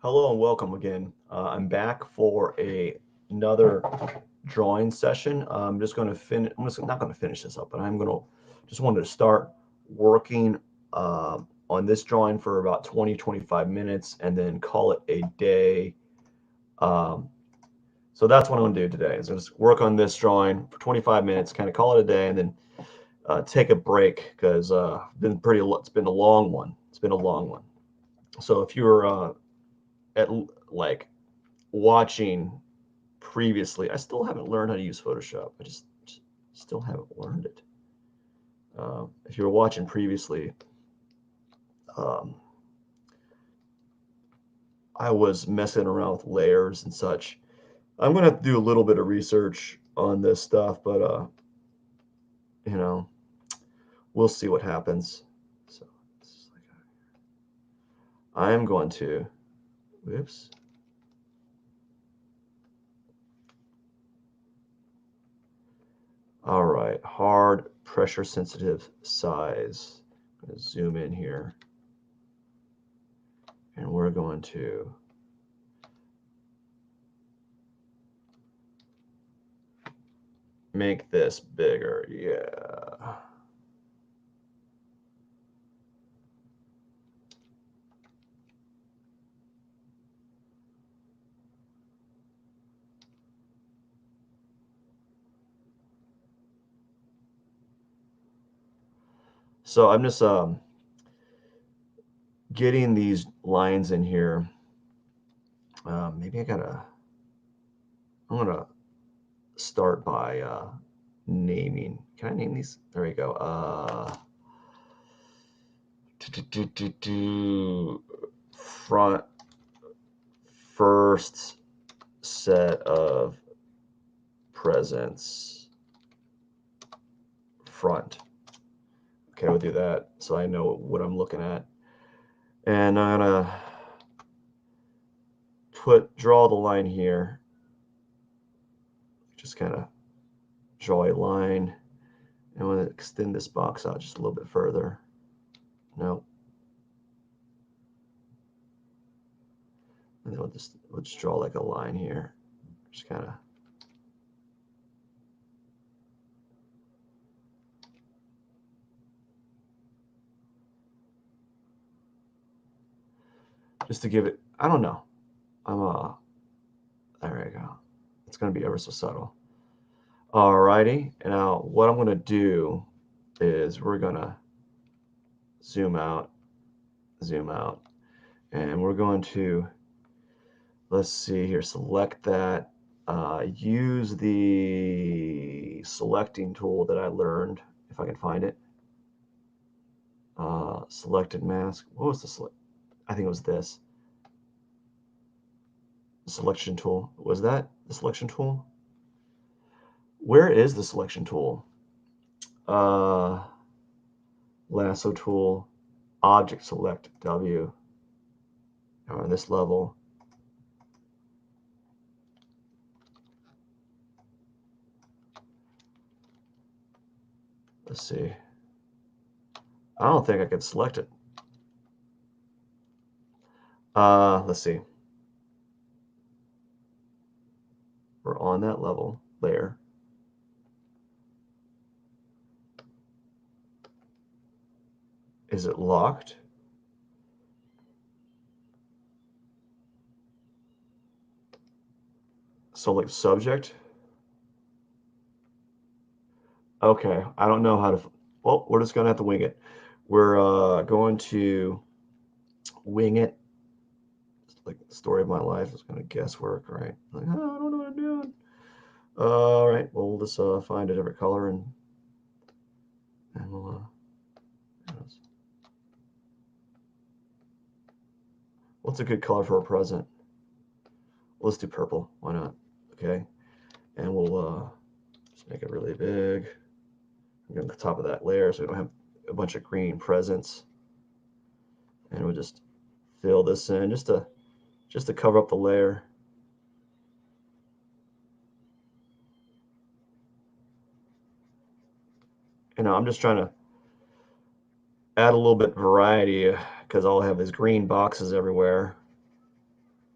Hello and welcome again. I'm back for another drawing session. I'm just going to finish. Not going to finish this up, but I'm going to just wanted to start working on this drawing for about 20-25 minutes and then call it a day. Um, so that's what I'm going to do today. Is just work on this drawing for 25 minutes, kind of call it a day, and then take a break because it's been a long one. It's been a long one. So if you're at like watching previously, I still haven't learned how to use Photoshop. I just still haven't learned it. If you were watching previously, um, I was messing around with layers and such. I'm gonna have to do a little bit of research on this stuff, but you know, we'll see what happens. So I am going to, whoops. All right, hard pressure sensitive size. I'm gonna zoom in here. And we're going to make this bigger. Yeah. So I'm just getting these lines in here. Maybe I'm gonna start by naming. Can I name these? There we go. Front first set of presents front. Okay, we'll do that so I know what I'm looking at. And I'm gonna draw the line here. Just kind of draw a line. And I want to extend this box out just a little bit further. No. And then we'll just draw like a line here. Just kind of. Just to give it, I don't know. There we go. It's going to be ever so subtle. Alrighty. And now what I'm going to do is we're going to zoom out, and we're going to, let's see here, select that. Use the selecting tool that I learned, if I can find it. Selected mask. What was the select? I think it was this. The selection tool. Was that the selection tool? Where is the selection tool? Lasso tool. Object select W. On this level. Let's see. I don't think I could select it. Let's see. We're on that level layer. Is it locked? Select subject. Okay, I don't know how to. Well, we're just gonna have to wing it. We're going to wing it. It's like the story of my life. It's gonna guesswork, right? Like, oh, I don't know what I'm doing. All right, well, we'll just find a different color and we'll. What's a good color for a present? Let's do purple. Why not? Okay, and we'll just make it really big. Get on the top of that layer so we don't have a bunch of green presents. And we'll just fill this in just to cover up the layer. I'm just trying to add a little bit of variety because I'll have these green boxes everywhere.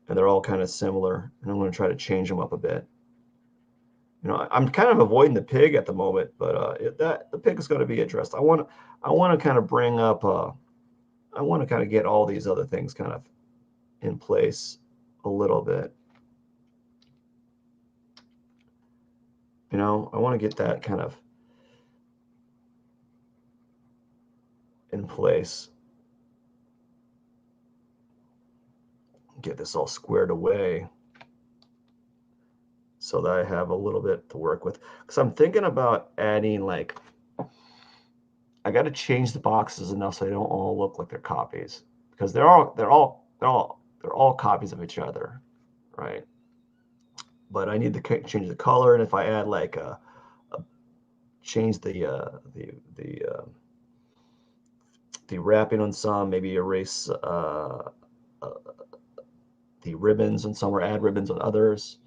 and they're all kind of similar, and I'm going to try to change them up a bit. You know, I'm kind of avoiding the pig at the moment, but the pig is going to be addressed. I want to kind of bring up, I want to kind of get all these other things kind of in place a little bit. You know, I want to get that kind of in place. Get this all squared away so that I have a little bit to work with. Because I'm thinking about adding, like, I got to change the boxes enough so they don't all look like they're copies, because they're all copies of each other, right? But I need to change the color, and if I add like a change the wrapping on some, maybe erase uh, the ribbons on some, or add ribbons on others,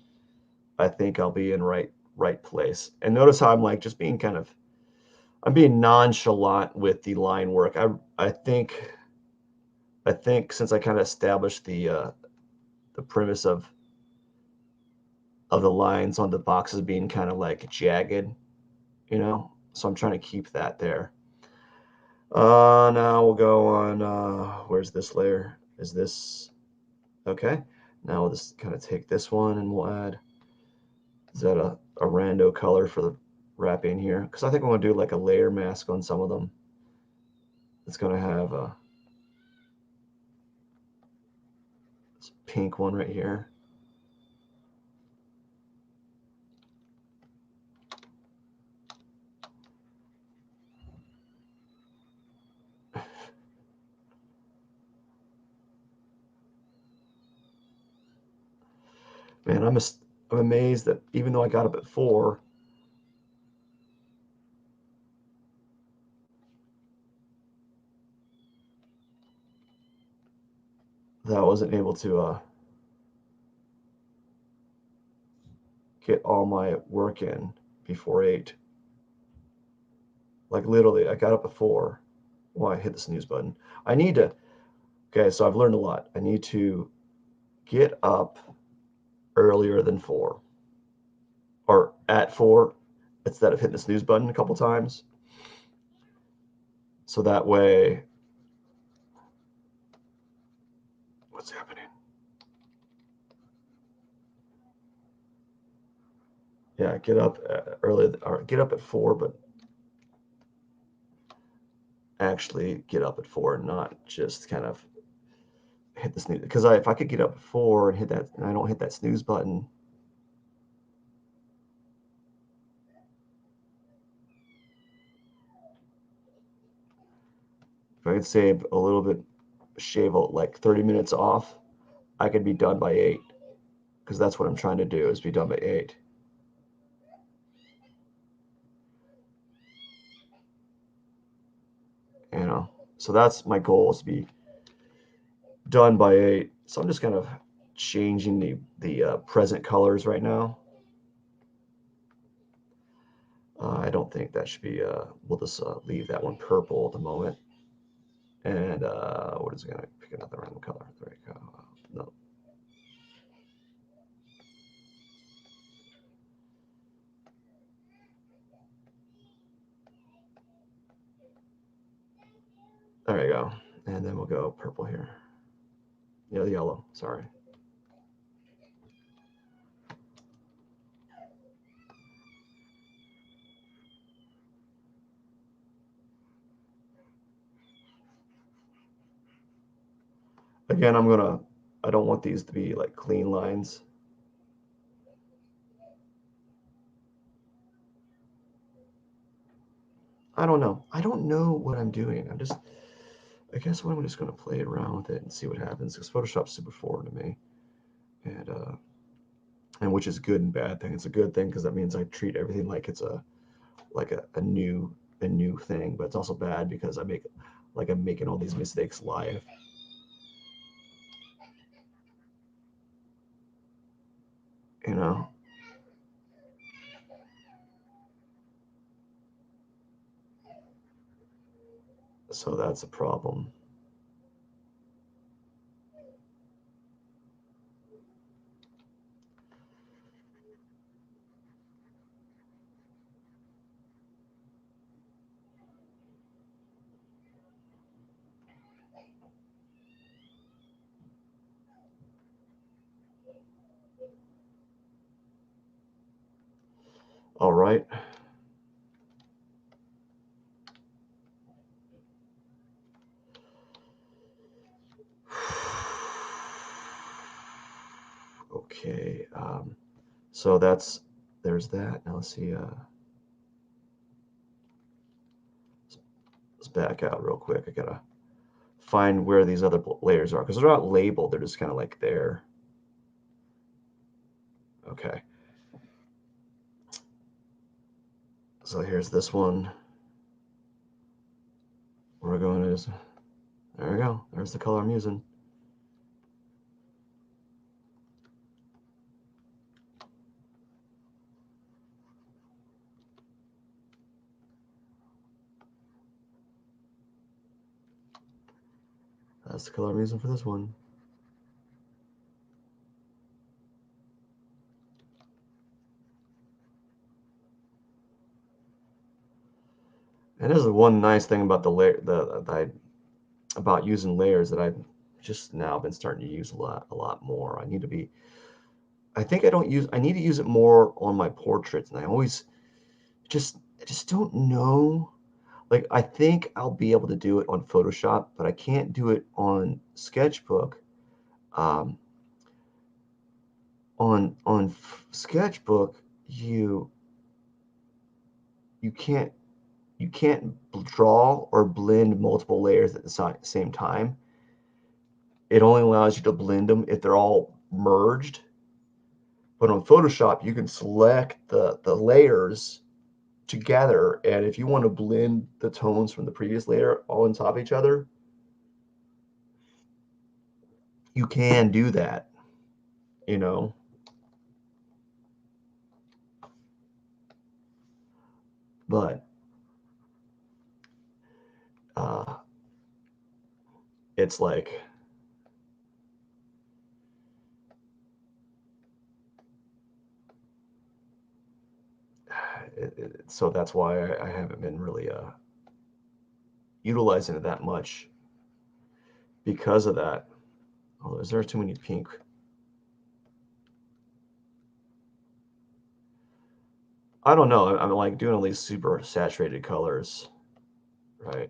I think I'll be in right place. And notice how I'm like just being kind of, I'm being nonchalant with the line work. I think since I kind of established the premise of the lines on the boxes being kind of like jagged, you know, so I'm trying to keep that there. Now we'll go on, where's this layer? Is this, okay. Now we'll just kind of take this one and we'll add, is that a rando color for the wrapping here? Because I think I'm going to do like a layer mask on some of them. It's going to have this pink one right here. Man, I'm amazed that even though I got up at 4, that I wasn't able to get all my work in before 8. Like literally, I got up at 4. Well, I hit the snooze button. I need to, okay, so I've learned a lot. I need to get up earlier than 4, or at 4, instead of hitting the snooze button a couple times. So that way, what's happening? Yeah, get up early, or get up at 4, but actually get up at 4, not just kind of hit the snooze. Because if I could get up at 4 and hit that, and I don't hit that snooze button, if I could save a little bit, shave like 30 minutes off, I could be done by 8. Because that's what I'm trying to do, is be done by 8. You know, so that's my goal, is to be done by 8. So I'm just kind of changing the present colors right now. I don't think that should be, we'll just leave that one purple at the moment. And what is it going to pick another random color? There we go. No. There we go. And then we'll go purple here. Yeah, yellow, sorry. Again, I don't want these to be like clean lines. I don't know. I don't know what I'm doing. I guess I'm just going to play around with it and see what happens, because Photoshop's super foreign to me. And which is a good and bad thing. It's a good thing because that means I treat everything like it's a new thing, but it's also bad because I'm making all these mistakes live. You know? So that's a problem. All right. Okay. So there's that. Now let's see. Let's back out real quick. I gotta find where these other layers are because they're not labeled. They're just kind of like there. Okay. So here's this one. We're going is there we go. There's the color I'm using. That's the color I'm using for this one. And this is one nice thing about the layer about using layers that I've just now been starting to use a lot more. I need to be. I think I don't use. I need to use it more on my portraits, and I always I just don't know. Like I think I'll be able to do it on Photoshop, but I can't do it on Sketchbook. Um, on Sketchbook, you can't you can't draw or blend multiple layers at the same time. It only allows you to blend them if they're all merged. But on Photoshop, you can select the layers together, and if you want to blend the tones from the previous layer all on top of each other, you can do that, you know. But uh, it's like so that's why I haven't been really utilizing it that much because of that. Oh, is there too many pink? I don't know. I'm like doing all these super saturated colors, right?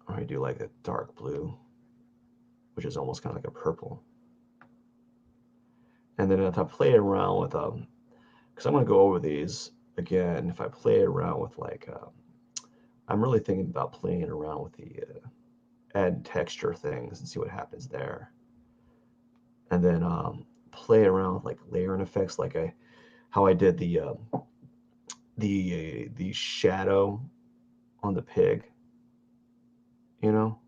Or I do like a dark blue, which is almost kind of like a purple. And then if I play around with because I'm going to go over these again. If I play around with like, I'm really thinking about playing around with the add texture things and see what happens there. And then play around with like layering effects, like how I did the shadow on the pig. You know,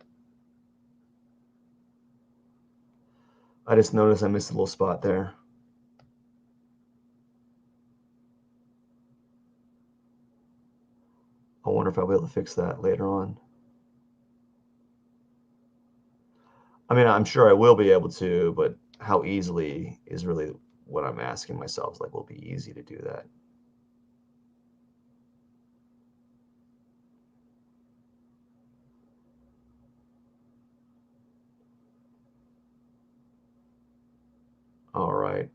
I just noticed I missed a little spot there. I wonder if I'll be able to fix that later on. I mean, I'm sure I will be able to, but how easily is really what I'm asking myself. Is like, will it be easy to do that? All right.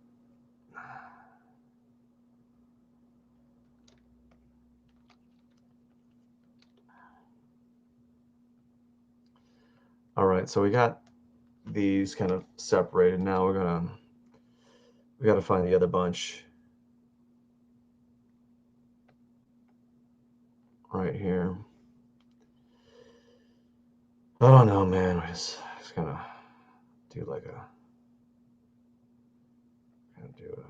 All right. So we got these kind of separated. Now we got to find the other bunch right here. I don't know, man. I just gonna do like a gonna do a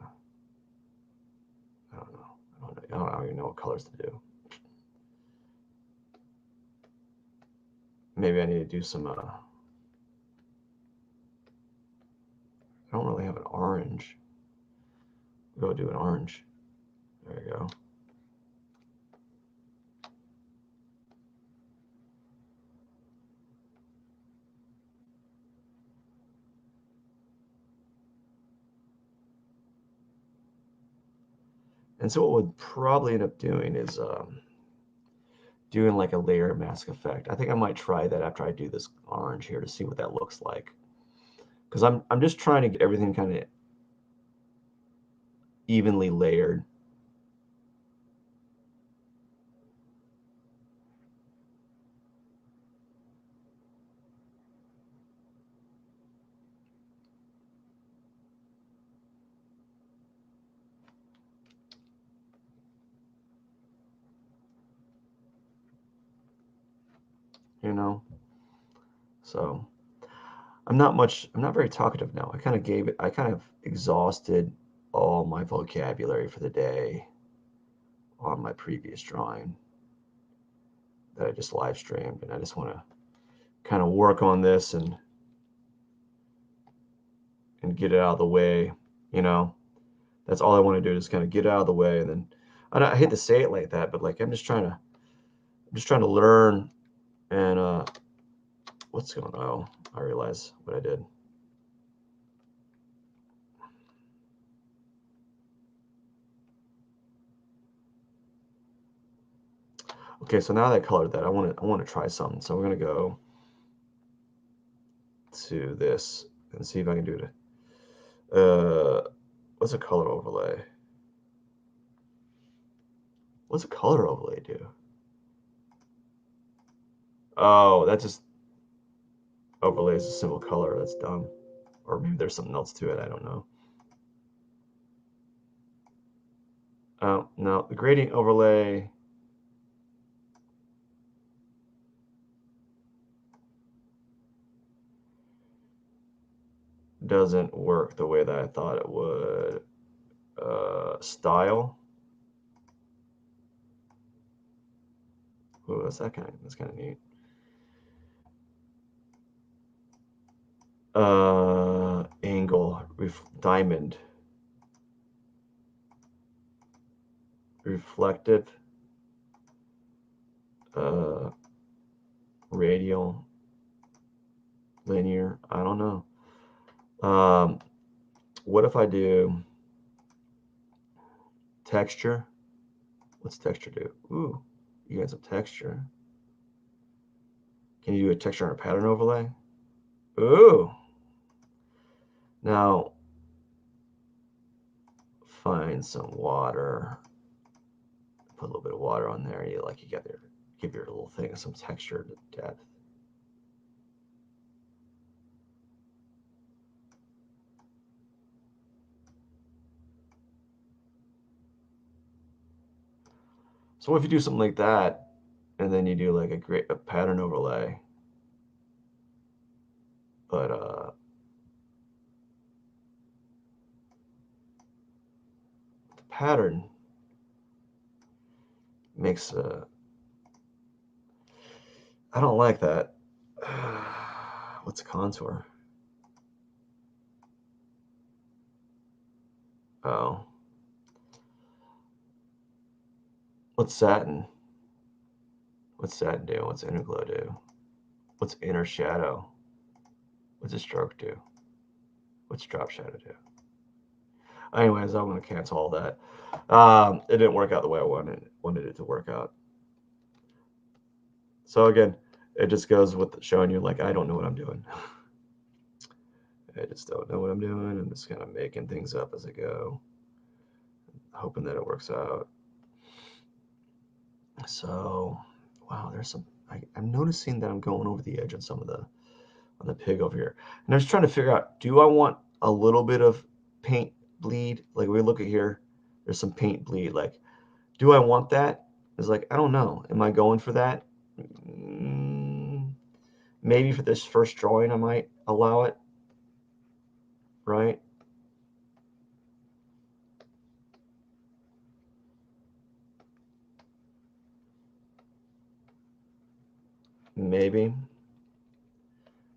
I don't know. I don't even know what colors to do. Maybe I need to do some. I don't really have an orange. Go do an orange. There you go. And so what we'll probably end up doing is doing like a layer mask effect. I think I might try that after I do this orange here to see what that looks like. Because I'm just trying to get everything kind of evenly layered. You know, so I'm not very talkative now. I kind of exhausted all my vocabulary for the day on my previous drawing that I just live streamed, and I just want to kind of work on this and get it out of the way. You know, that's all I want to do, is kind of get it out of the way, and then I hate to say it like that, but like I'm just trying to learn. And what's going on? Oh, I realize what I did. Okay, so now that I colored that, I want to try something. So we're gonna go to this and see if I can do it. What's a color overlay? What's a color overlay do? Oh, that just overlays a single color. That's dumb. Or maybe there's something else to it. I don't know. Oh, no, the gradient overlay. Doesn't work the way that I thought it would. Style. Ooh, that's kind of neat. Angle, diamond, reflective, radial, linear. I don't know. What if I do texture? What's texture do? Ooh, you got some texture. Can you do a texture on a pattern overlay? Ooh. Now, find some water. Put a little bit of water on there. You got there. Give your little thing some texture to depth. So what if you do something like that, and then you do like a pattern overlay, but the pattern makes I don't like that. What's a contour? Oh. What's satin? What's satin do? What's inner glow do? What's inner shadow? What's a stroke do? What's drop shadow do? Anyways, I'm going to cancel all that. It didn't work out the way I wanted it to work out. So again, it just goes with showing you like I don't know what I'm doing. I just don't know what I'm doing. I'm just kind of making things up as I go, hoping that it works out. So, wow, there's some. I'm noticing that I'm going over the edge on some of on the pig over here, and I was trying to figure out: do I want a little bit of paint bleed? Like we look at here, there's some paint bleed. Like, do I want that? It's like I don't know. Am I going for that? Maybe for this first drawing, I might allow it. Right? Maybe.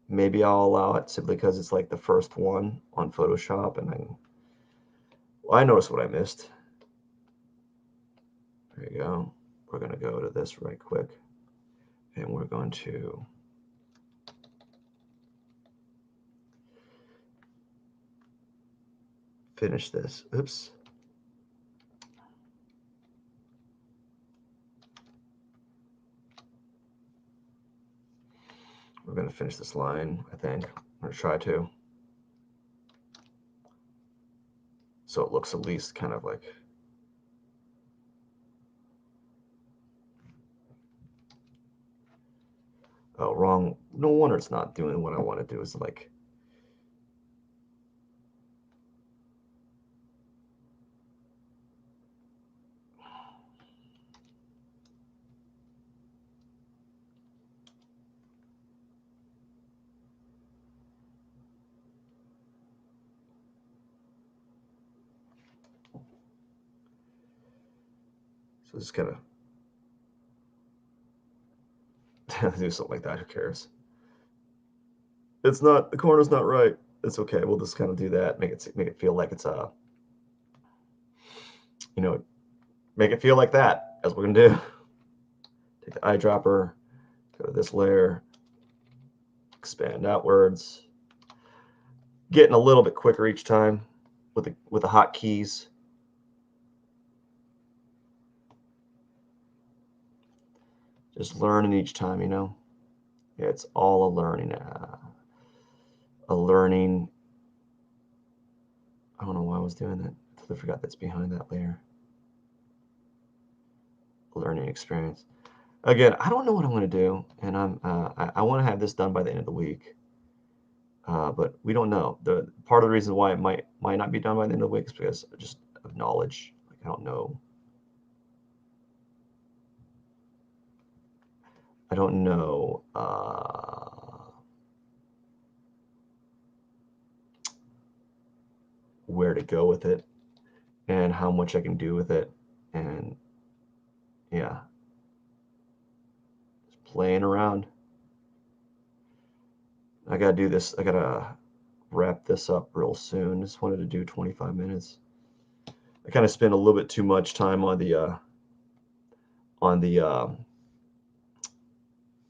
Maybe I'll allow it simply because it's like the first one on Photoshop, and I noticed what I missed. There you go. We're going to go to this right quick, and we're going to finish this. Oops. We're going to finish this line, I think. I'm going to try to. so it looks at least kind of like, oh, wrong. No wonder it's not doing what I want to do. Is like, so just kind of do something like that. Who cares? It's not, the corner's not right. It's okay. We'll just kind of do that. Make it feel like it's a, you know, make it feel like that. That's what we're gonna do. Take the eyedropper, go to this layer, expand outwards. Getting a little bit quicker each time with the hotkeys. Just learning each time, you know. It's all a learning. A learning. I don't know why I was doing that. I totally forgot that's behind that layer. Learning experience. Again, I don't know what I'm going to do, and I want to have this done by the end of the week. But we don't know. The part of the reason why it might not be done by the end of the week is because just of knowledge. Like I don't know. I don't know where to go with it and how much I can do with it, and yeah, just playing around. I gotta do this. I gotta wrap this up real soon. Just wanted to do 25 minutes. I kind of spent a little bit too much time on the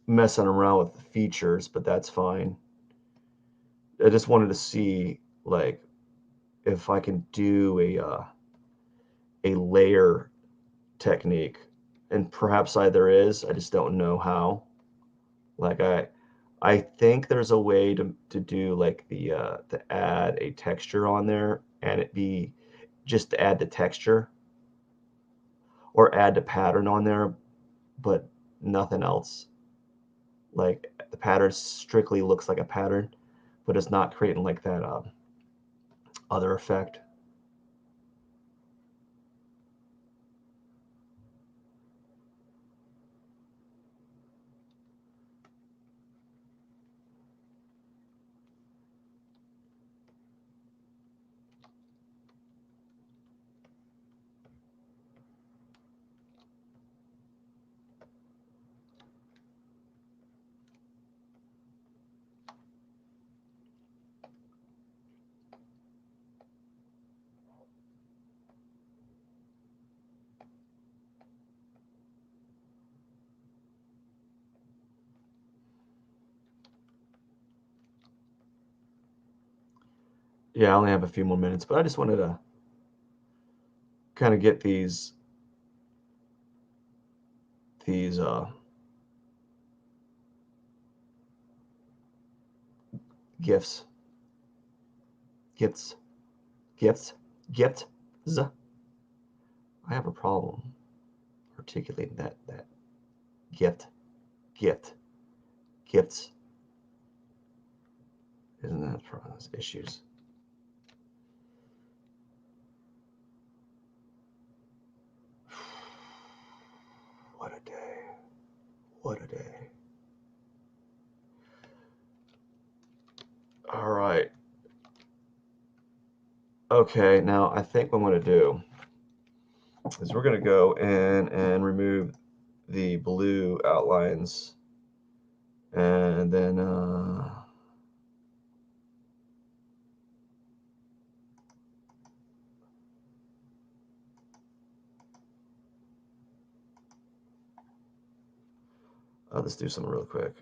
messing around with the features, but that's fine. I just wanted to see like if I can do a layer technique, and perhaps there is. I just don't know how. Like I think there's a way to do like the to add a texture on there and it be just to add the texture or add the pattern on there, but nothing else. Like the pattern strictly looks like a pattern, but it's not creating like that other effect. Yeah, I only have a few more minutes, but I just wanted to kind of get these gifts, gifts, gifts, gift. I have a problem articulating that gift, gift, gifts. Isn't that for those issues? What a day. What a day. All right. Okay, now I think what I'm going to do is we're going to go in and remove the blue outlines, and then let's do something real quick.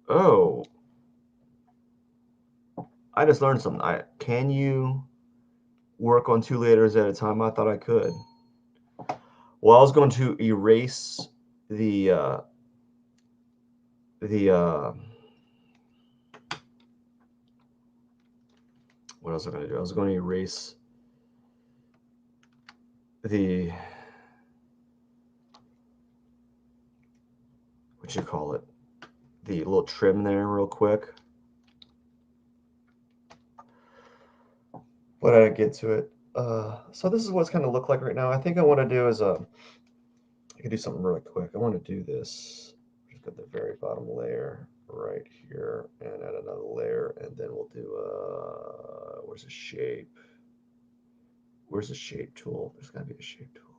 Oh, I just learned something. Can you work on two layers at a time? I thought I could. Well, I was going to erase the what else was I going to do? I was going to erase the, what you call it, the little trim there real quick. But I didn't get to it. So this is what it's kind of look like right now. I think I want to do is I can do something really quick. I want to do this. Just got the very bottom layer right here, and add another layer, and then we'll do where's the shape? Where's the shape tool? There's got to be a shape tool.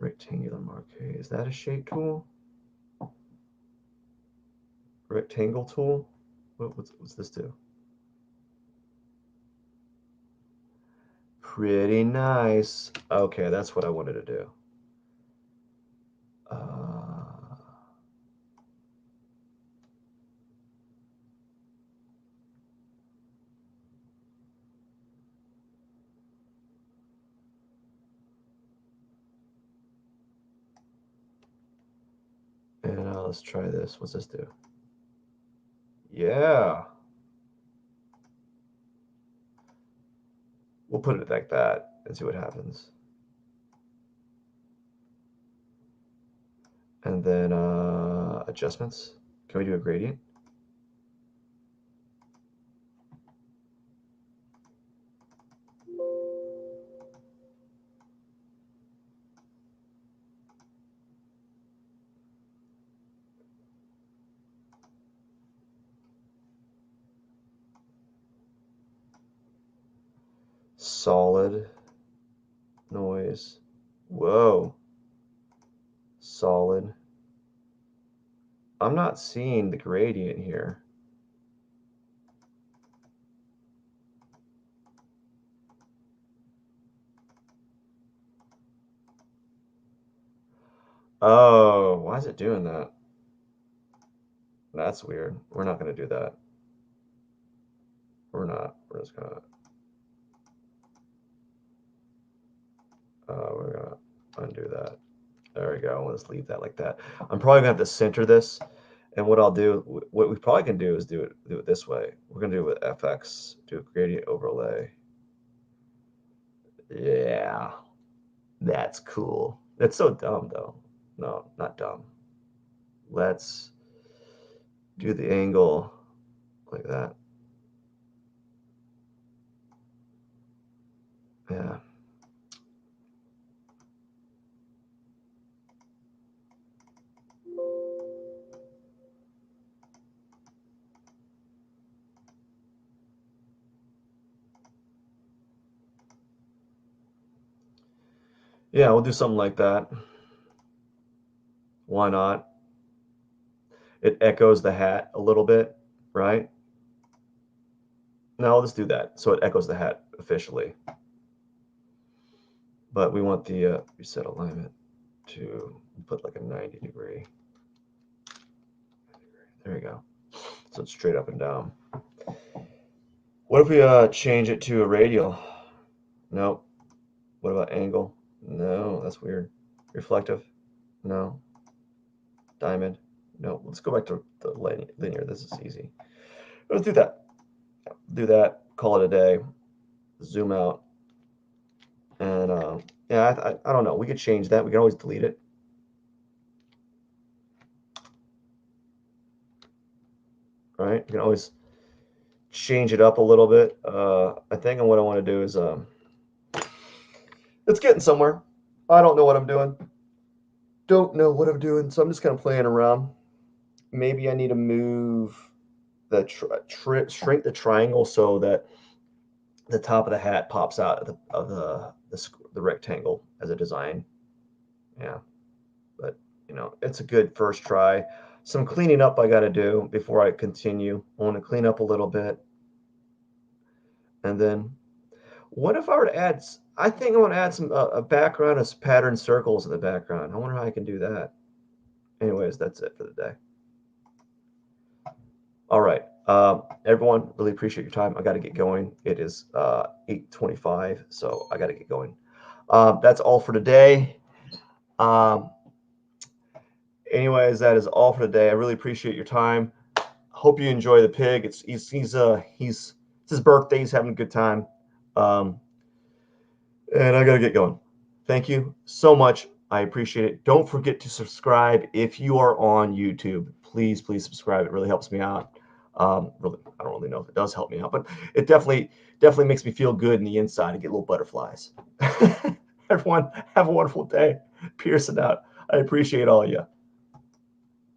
Rectangular marquee. Is that a shape tool? Rectangle tool? What's this do? Pretty nice. Okay, that's what I wanted to do. And let's try this. What's this do? Yeah. We'll put it like that and see what happens. And then adjustments. Can we do a gradient? Solid. Noise. Whoa. Solid. I'm not seeing the gradient here. Oh, why is it doing that? That's weird. We're not going to do that. We're not. We're just going to... we're going to undo that. There we go. Let's leave that like that. I'm probably going to have to center this. And what I'll do, what we probably can do is do it this way. We're going to do it with FX, do a gradient overlay. Yeah, that's cool. It's so dumb, though. No, not dumb. Let's do the angle like that. Yeah. Yeah, we'll do something like that. Why not? It echoes the hat a little bit, right? No, let's do that. So it echoes the hat officially. But we want the reset alignment to put like a 90 degree. There you go. So it's straight up and down. What if we change it to a radial? Nope. What about angle? No, that's weird. Reflective? No. Diamond? No. Let's go back to the linear. This is easy. Let's do that. Do that. Call it a day. Zoom out. And yeah, I don't know. We could change that. We can always delete it. Right? You can always change it up a little bit. I think what I want to do is it's getting somewhere. I don't know what I'm doing. Don't know what I'm doing, so I'm just kind of playing around. Maybe I need to move the shrink the triangle so that the top of the hat pops out of the rectangle as a design. Yeah, but you know, it's a good first try. Some cleaning up I got to do before I continue. I want to clean up a little bit, and then what if I were to add? I think I want to add some a background of pattern circles in the background. I wonder how I can do that. Anyways, that's it for the day. All right, everyone, really appreciate your time. I got to get going. It is 8:25, so I got to get going. That's all for today. Um, Anyways, that is all for today. I really appreciate your time. Hope you enjoy the pig. It's his birthday. He's having a good time. Um, and I gotta get going. Thank you so much. I appreciate it. Don't forget to subscribe if you are on YouTube. Please, please subscribe. It really helps me out. Really, I don't really know if it does help me out, but it definitely makes me feel good in the inside and get little butterflies. Everyone, have a wonderful day. Pearson out. I appreciate all of you.